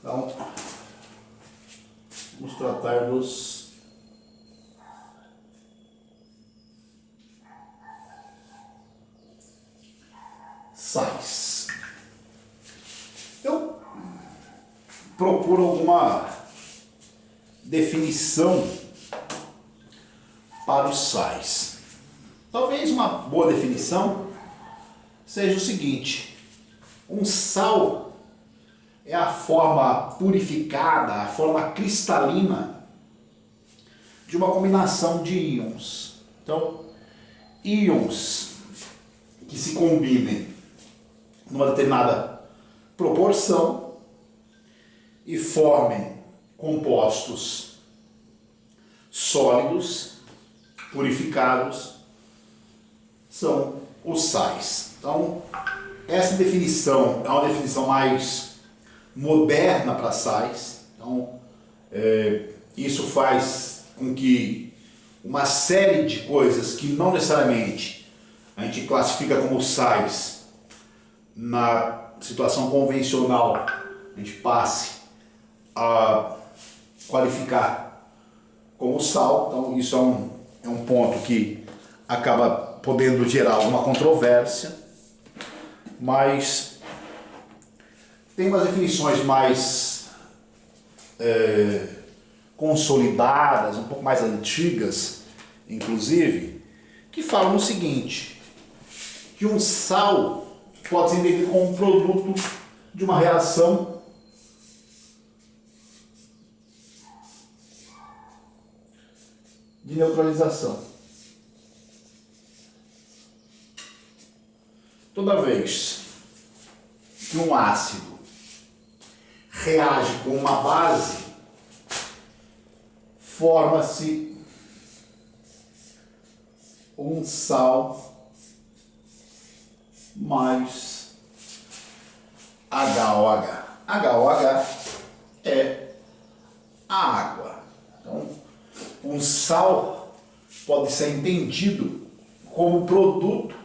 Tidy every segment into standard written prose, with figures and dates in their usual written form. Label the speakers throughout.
Speaker 1: Então, vamos tratar dos sais. Eu procuro alguma definição para os sais. Talvez uma boa definição seja o seguinte: um sal é a forma purificada, a forma cristalina de uma combinação de íons. Então, íons que se combinem numa determinada proporção e formem compostos sólidos, purificados, são os sais. Então, essa definição é uma definição mais moderna para sais. Então, isso faz com que uma série de coisas que não necessariamente a gente classifica como sais na situação convencional, a gente passe a qualificar como sal. Então, isso é um ponto que acaba podendo gerar alguma controvérsia, mas tem umas definições mais consolidadas, um pouco mais antigas, inclusive, que falam o seguinte: que um sal pode ser entendido como um produto de uma reação de neutralização. Toda vez que um ácido reage com uma base, forma-se um sal mais HOH. HOH é a água. Então, um sal pode ser entendido como produto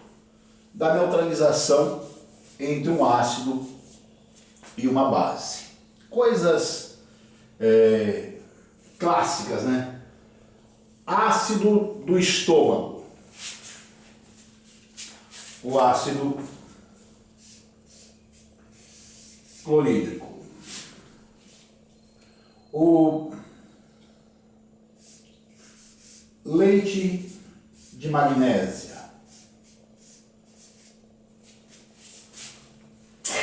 Speaker 1: da neutralização entre um ácido e uma base. Coisas clássicas, né? Ácido do estômago. O ácido clorídrico. O leite de magnésia.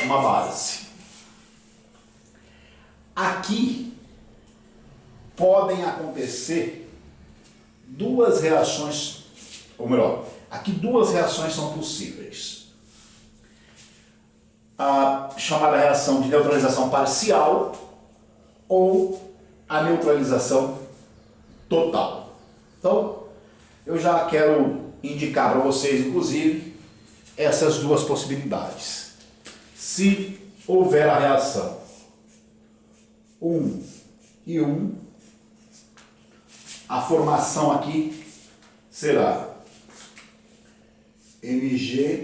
Speaker 1: Uma base. Aqui podem acontecer duas reações, ou melhor, aqui duas reações são possíveis. A chamada reação de neutralização parcial ou a neutralização total. Então, eu já quero indicar para vocês, inclusive, essas duas possibilidades. Se houver a reação 1 e 1, a formação aqui será MgOHCl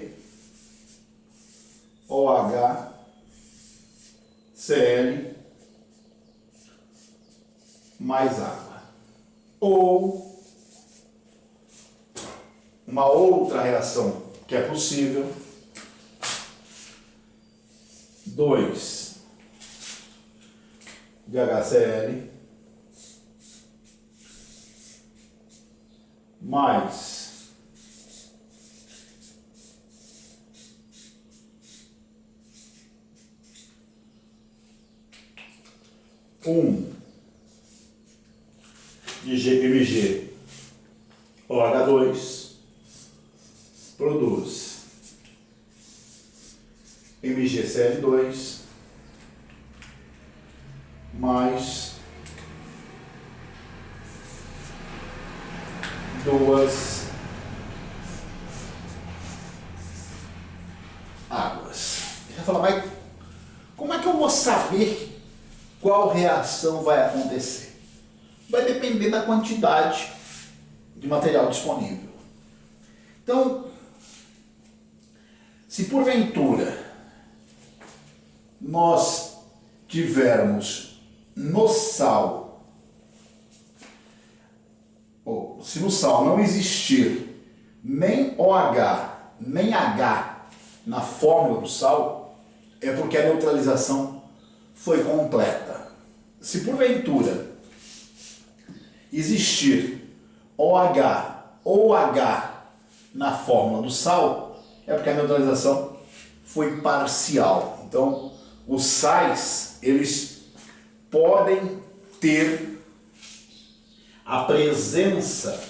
Speaker 1: mais água. Ou uma outra reação que é possível: 2 de HCl mais 1 de MgOH2 produz MgCl2 mais 2 águas. Você vai falar, mas como é que eu vou saber qual reação vai acontecer? Vai depender da quantidade de material disponível. Então, se porventura nós tivermos no sal, ou se no sal não existir nem OH, nem H na fórmula do sal, é porque a neutralização foi completa. Se porventura existir OH ou H na fórmula do sal, é porque a neutralização foi parcial. Então, os sais, eles podem ter a presença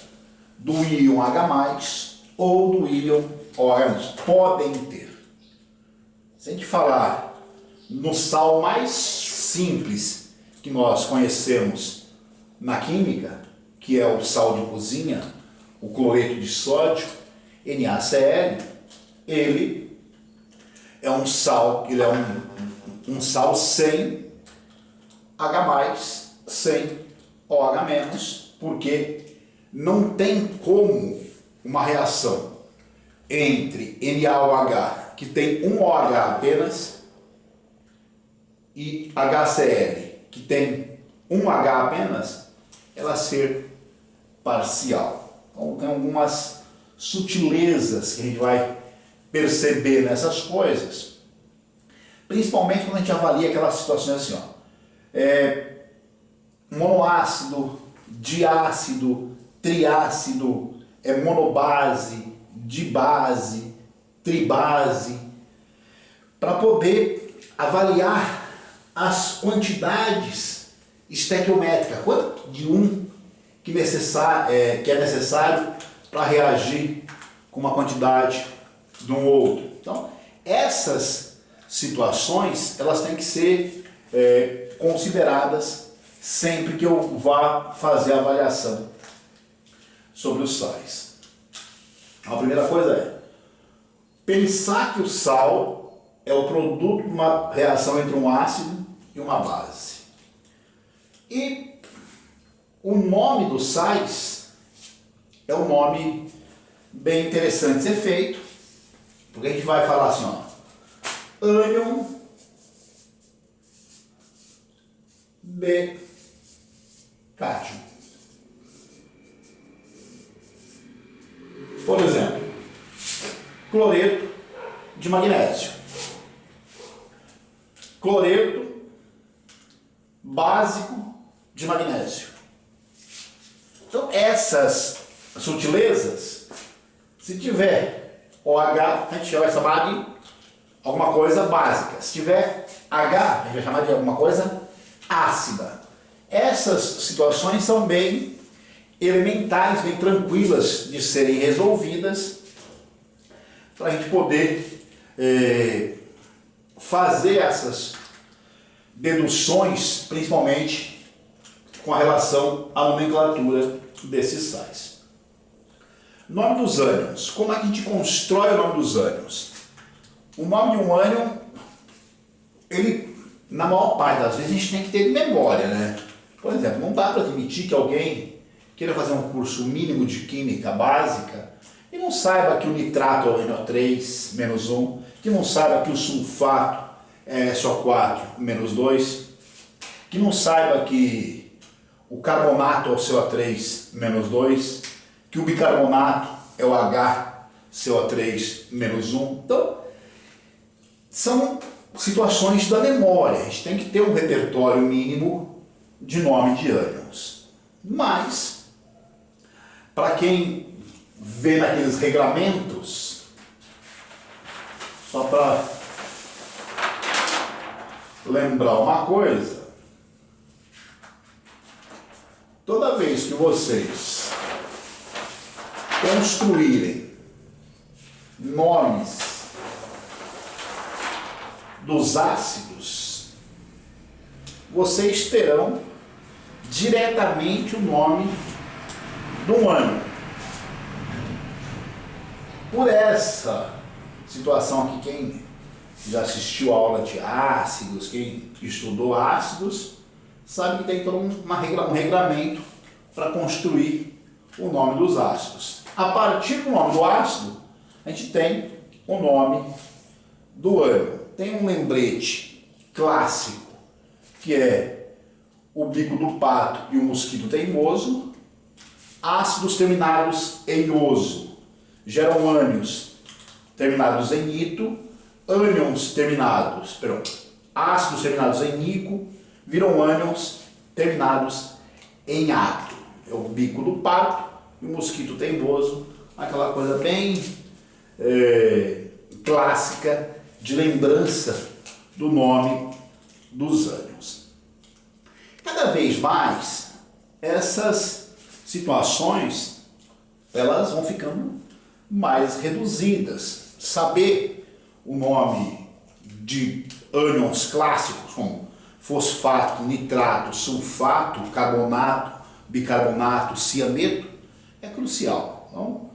Speaker 1: do íon H+, ou do íon OH-. Podem ter. Se a gente falar no sal mais simples que nós conhecemos na química, que é o sal de cozinha, o cloreto de sódio, NaCl, ele é um sal, um sal sem H+, sem OH-, porque não tem como uma reação entre NaOH, que tem um OH apenas, e HCl, que tem um H apenas, ela ser parcial. Então tem algumas sutilezas que a gente vai perceber nessas coisas, principalmente quando a gente avalia aquelas situações assim, monoácido, diácido, triácido, monobase, dibase, tribase, para poder avaliar as quantidades estequiométricas, quanto de um que é necessário para reagir com uma quantidade de um outro. Então, essas situações, elas têm que ser consideradas sempre que eu vá fazer a avaliação sobre os sais. A primeira coisa é pensar que o sal é o produto de uma reação entre um ácido e uma base. E o nome dos sais é um nome bem interessante de ser feito, porque a gente vai falar assim, ânion bicátion. Por exemplo, cloreto de magnésio. Cloreto básico de magnésio. Então, essas sutilezas, se tiver OH, a gente já vai chamar de alguma coisa básica. Se tiver H, a gente vai chamar de alguma coisa ácida. Essas situações são bem elementares, bem tranquilas de serem resolvidas, para a gente poder fazer essas deduções, principalmente com relação à nomenclatura desses sais. Nome dos ânions. Como é que a gente constrói o nome dos ânions? O nome de um ânion, ele, na maior parte das vezes, a gente tem que ter de memória, né? Por exemplo, não dá para admitir que alguém queira fazer um curso mínimo de química básica e não saiba que o nitrato é o NO3-1, que não saiba que o sulfato é SO4-2, que não saiba que o carbonato é o CO3-2, que o bicarbonato é o HCO3-1. Então, são situações da memória. A gente tem que ter um repertório mínimo de nome de ânions. Mas, para quem vê naqueles regramentos, só para lembrar uma coisa, toda vez que vocês construírem nomes dos ácidos, vocês terão diretamente o nome do ânion. Por essa situação aqui, quem já assistiu a aula de ácidos, quem estudou ácidos, sabe que tem todo um regramento para construir o nome dos ácidos. A partir do nome do ácido, a gente tem o nome do ânion. Tem um lembrete clássico que é o bico do pato e o mosquito teimoso. Ácidos terminados em oso geram ânions terminados em ito. Ácidos terminados em nico viram ânions terminados em ato. É o bico do pato e o mosquito teimoso, aquela coisa bem clássica de lembrança do nome dos ânions. Cada vez mais essas situações elas vão ficando mais reduzidas. Saber o nome de ânions clássicos como fosfato, nitrato, sulfato, carbonato, bicarbonato, cianeto é crucial. Então,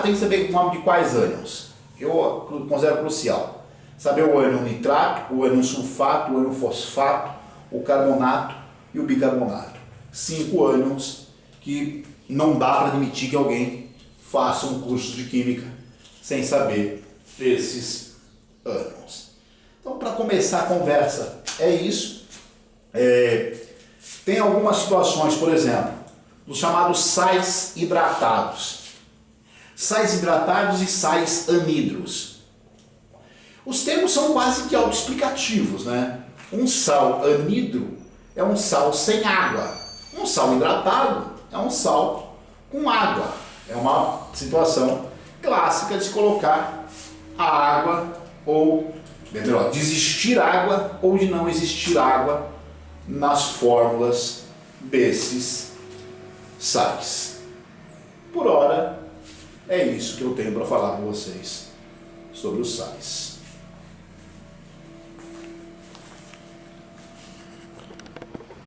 Speaker 1: tem que saber o nome de quais ânions. Eu considero crucial. Saber o ânion nitrato, o ânion sulfato, o ânion fosfato, o carbonato e o bicarbonato. 5 ânions que não dá para admitir que alguém faça um curso de química sem saber esses ânions. Então, para começar a conversa, é isso. Tem algumas situações, por exemplo, dos chamados sais hidratados. Sais hidratados e sais anidros. Os termos são quase que autoexplicativos, né? Um sal anidro é um sal sem água. Um sal hidratado é um sal com água. É uma situação clássica de se colocar a água ou, melhor, de existir água ou de não existir água nas fórmulas desses sais. Por hora, é isso que eu tenho para falar com vocês sobre os sais.